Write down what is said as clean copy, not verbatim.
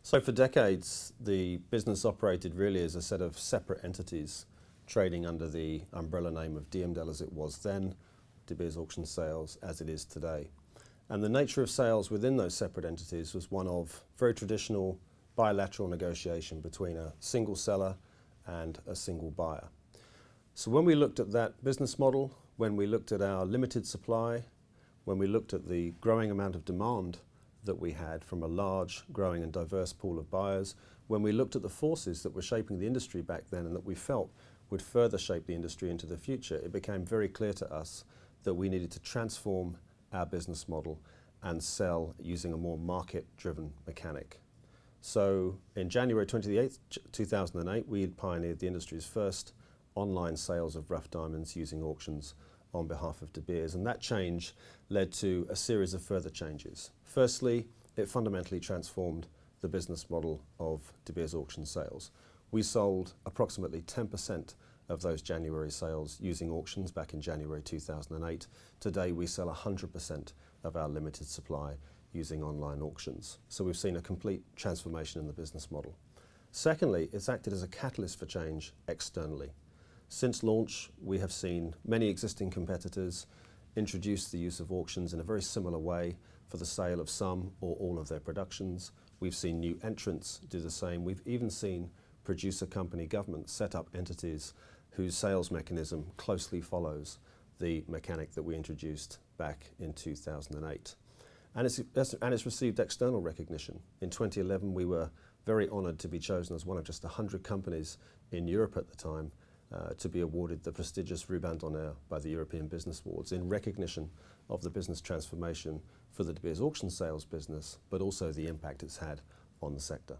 So for decades, the business operated really as a set of separate entities trading under the umbrella name of DMDL as it was then, De Beers Auction Sales as it is today. And the nature of sales within those separate entities was one of very traditional bilateral negotiation between a single seller and a single buyer. So when we looked at that business model, when we looked at our limited supply, when we looked at the growing amount of demand that we had from a large, growing and diverse pool of buyers, when we looked at the forces that were shaping the industry back then and that we felt would further shape the industry into the future, it became very clear to us that we needed to transform our business model and sell using a more market-driven mechanic. So in January 28, 2008, we had pioneered the industry's first online sales of rough diamonds using auctions on behalf of De Beers, and that change led to a series of further changes. Firstly, it fundamentally transformed the business model of De Beers Auction Sales. We sold approximately 10% of those January sales using auctions back in January 2008. Today we sell 100% of our limited supply using online auctions. So we've seen a complete transformation in the business model. Secondly, it's acted as a catalyst for change externally. Since launch, we have seen many existing competitors introduce the use of auctions in a very similar way for the sale of some or all of their productions. We've seen new entrants do the same. We've even seen producer company governments set up entities whose sales mechanism closely follows the mechanic that we introduced back in 2008. And it's received external recognition. In 2011, we were very honoured to be chosen as one of just 100 companies in Europe at the time to be awarded the prestigious Ruban d'Honneur by the European Business Awards in recognition of the business transformation for the De Beers Auction Sales business, but also the impact it's had on the sector.